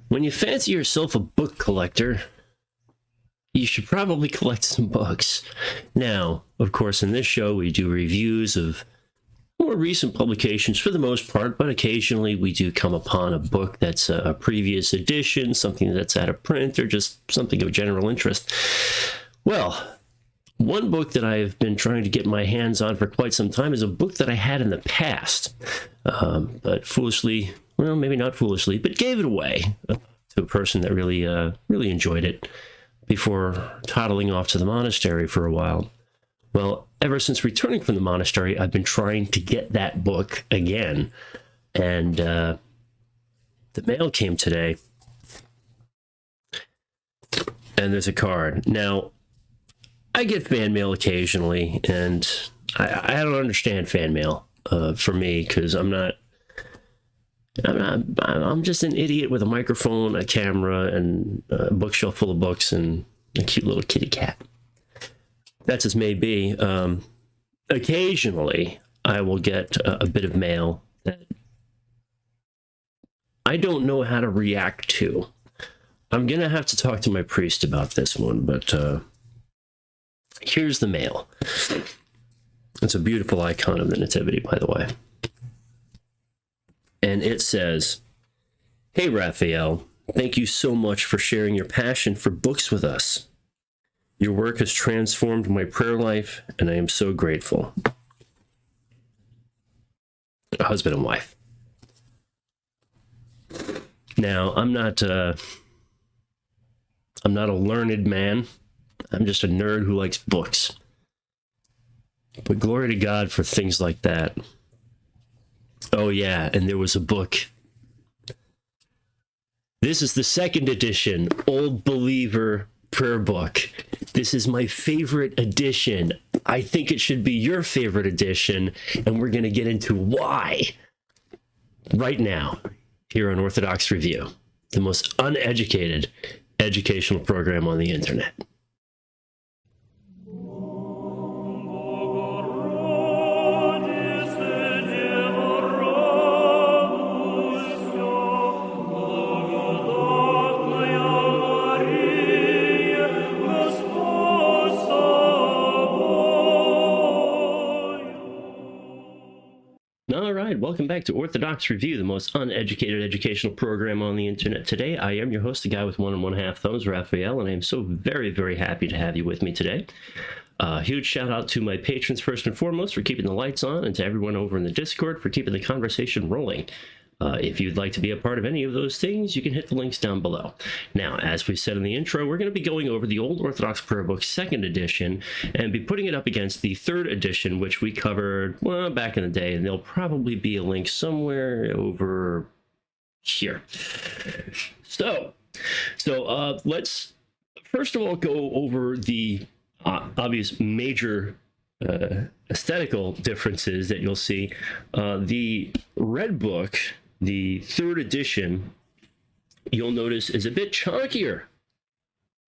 When you fancy yourself a book collector, you should probably collect some books. Now, of course, in this show, we do reviews of more recent publications for the most part, but occasionally we do come upon a book that's a previous edition, something that's out of print, or just something of general interest. Well, one book that I've been trying to get my hands on for quite some time is a book that I had in the past, but foolishly, well, maybe not foolishly, but gave it away to a person that really enjoyed it before toddling off to the monastery for a while. Well, ever since returning from the monastery, I've been trying to get that book again, and the mail came today, and there's a card. Now, I get fan mail occasionally, and I don't understand fan mail for me, because I'm just an idiot with a microphone, a camera, and a bookshelf full of books, and a cute little kitty cat. That's as may be. Occasionally, I will get a bit of mail that I don't know how to react to. I'm going to have to talk to my priest about this one, but here's the mail. It's a beautiful icon of the Nativity, by the way. And it says, "Hey, Raphael, thank you so much for sharing your passion for books with us. Your work has transformed my prayer life, and I am so grateful." A husband and wife. Now, I'm not a learned man. I'm just a nerd who likes books. But glory to God for things like that. Oh, yeah, and there was a book. This is the second edition, Old Believer Prayer Book. This is my favorite edition. I think it should be your favorite edition, and we're going to get into why right now here on Orthodox Review, the most uneducated educational program on the internet. All right, welcome back to Orthodox Review, the most uneducated educational program on the internet. Today, I am your host, the guy with 1 1/2 thumbs, Raphael, and I am so very, very happy to have you with me today. Huge shout out to my patrons first and foremost for keeping the lights on, and to everyone over in the Discord for keeping the conversation rolling. If you'd like to be a part of any of those things, you can hit the links down below. Now, as we said in the intro, we're going to be going over the Old Orthodox Prayer Book 2nd edition and be putting it up against the 3rd edition, which we covered back in the day, and there'll probably be a link somewhere over here. So let's first of all go over the obvious major aesthetical differences that you'll see. The Red Book, the 3rd edition, you'll notice is a bit chunkier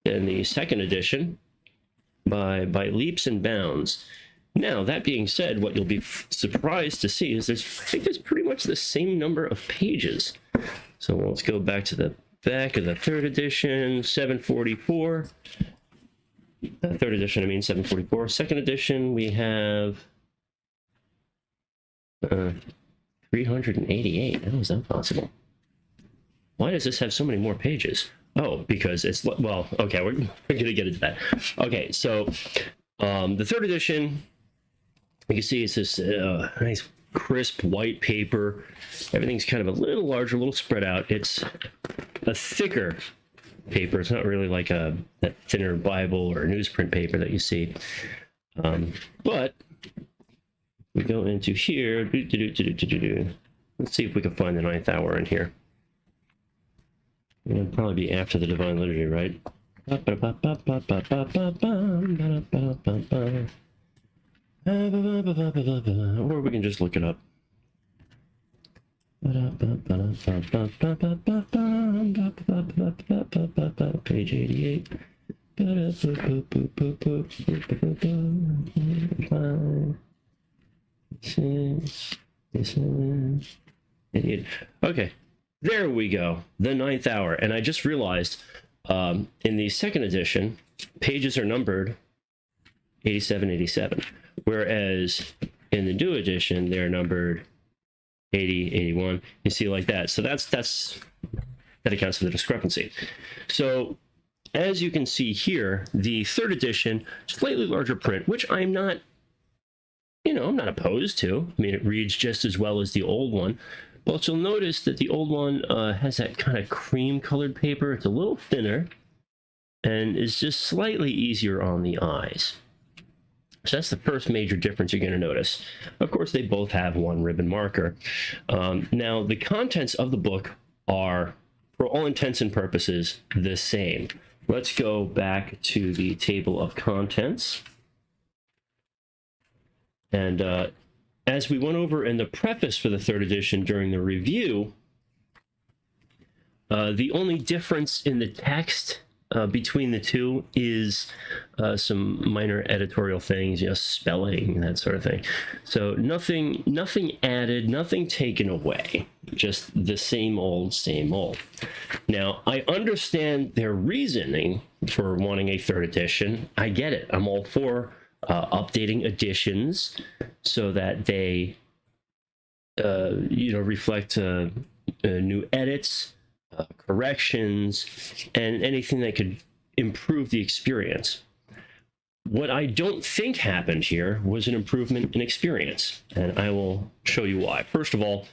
than the 2nd edition by leaps and bounds. Now, that being said, what you'll be surprised to see is I think there's pretty much the same number of pages. So let's go back to the back of the 3rd edition, 744. 3rd edition, I mean 744. 2nd edition, we have 388. How is that possible? Why does this have so many more pages? Oh, because it's, well, okay, we're going to get into that. Okay, so the 3rd edition, you can see it's this nice crisp white paper. Everything's kind of a little larger, a little spread out. It's a thicker paper. It's not really like that thinner Bible or newsprint paper that you see. But we go into here. Let's see if we can find the 9th hour in here. It'll probably be after the Divine Liturgy, right? Or we can just look it up. Page 88. 5, 6, 7, 88. Okay. There we go, the ninth hour. And I just realized in the second edition, pages are numbered 87, 87, whereas in the new edition, they're numbered 80, 81. You see, like that. So that accounts for the discrepancy. So as you can see here, the third edition, slightly larger print, which I'm not opposed to. I mean, it reads just as well as the old one. But you'll notice that the old one has that kind of cream colored paper. It's a little thinner and is just slightly easier on the eyes. So that's the first major difference you're going to notice. Of course, they both have one ribbon marker. Now, the contents of the book are, for all intents and purposes, the same. Let's go back to the table of contents. And as we went over in the preface for the third edition during the review, the only difference in the text between the two is some minor editorial things, spelling, that sort of thing. So nothing added, nothing taken away, just the same old, same old. Now, I understand their reasoning for wanting a third edition. I get it. I'm all for updating editions so that they, reflect new edits, corrections, and anything that could improve the experience. What I don't think happened here was an improvement in experience, and I will show you why. First of all,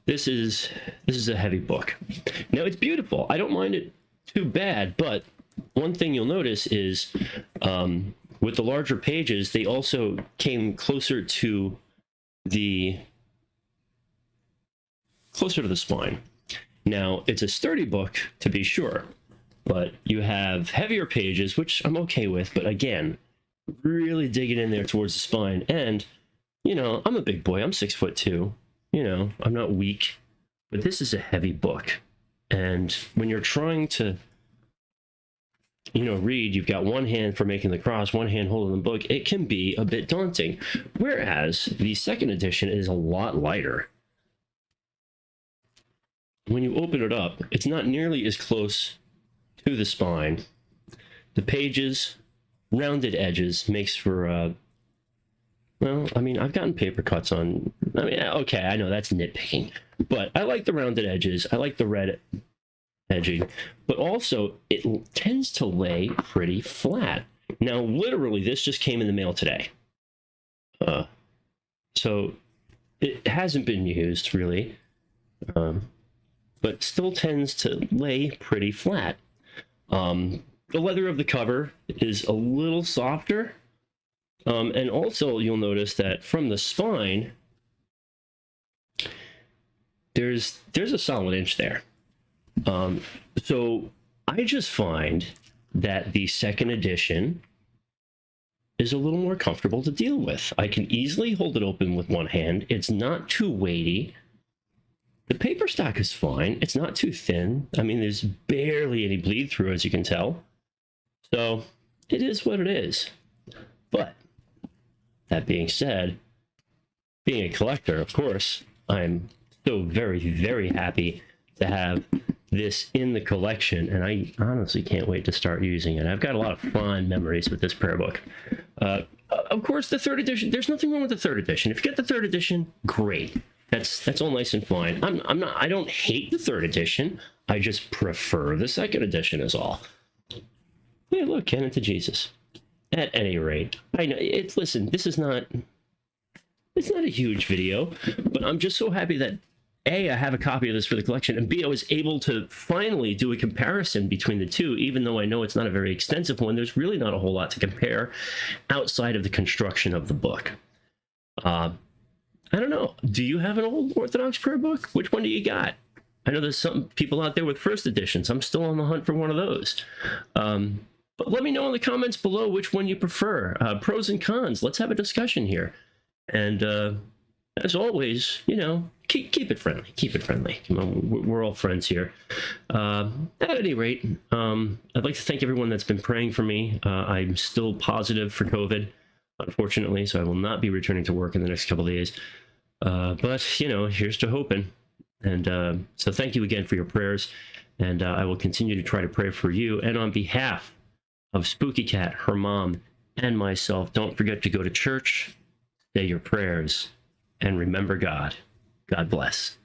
this is a heavy book. Now, it's beautiful. I don't mind it too bad, but one thing you'll notice is with the larger pages, they also came closer to the spine. Now, it's a sturdy book, to be sure, but you have heavier pages, which I'm okay with, but again, really digging in there towards the spine. And, I'm a big boy. I'm 6'2". I'm not weak, but this is a heavy book. And when you're trying to read, you've got one hand for making the cross, one hand holding the book, it can be a bit daunting. Whereas the second edition is a lot lighter. When you open it up, it's not nearly as close to the spine. The pages, rounded edges, makes for, I've gotten paper cuts on, okay, I know that's nitpicking, but I like the rounded edges. I like the red edging, but also it tends to lay pretty flat. Now, literally, this just came in the mail today. So it hasn't been used really, but still tends to lay pretty flat. The leather of the cover is a little softer. And also you'll notice that from the spine, there's a solid inch there. So I just find that the second edition is a little more comfortable to deal with. I can easily hold it open with one hand. It's not too weighty. The paper stock is fine. It's not too thin. There's barely any bleed through, as you can tell. So it is what it is. But that being said, being a collector, of course, I'm so very, very happy to have this in the collection, and I honestly can't wait to start using it. I've got a lot of fond memories with this prayer book. Of course, the third edition, there's nothing wrong with the third edition. If you get the third edition, great. That's all nice and fine. I don't hate the third edition. I just prefer the second edition is all. Yeah, look, Canon to Jesus. At any rate, I know listen, it's not a huge video, but I'm just so happy that A, I have a copy of this for the collection, and B, I was able to finally do a comparison between the two, even though I know it's not a very extensive one. There's really not a whole lot to compare outside of the construction of the book. I don't know. Do you have an old Orthodox prayer book? Which one do you got? I know there's some people out there with first editions. I'm still on the hunt for one of those. But let me know in the comments below which one you prefer. Pros and cons. Let's have a discussion here. And as always, keep it friendly. Keep it friendly. We're all friends here. At any rate, I'd like to thank everyone that's been praying for me. I'm still positive for COVID, unfortunately, so I will not be returning to work in the next couple of days. But, here's to hoping. And so thank you again for your prayers. And I will continue to try to pray for you. And on behalf of Spooky Cat, her mom, and myself, don't forget to go to church, say your prayers, and remember God. God bless.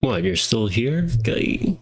What, you're still here? Okay.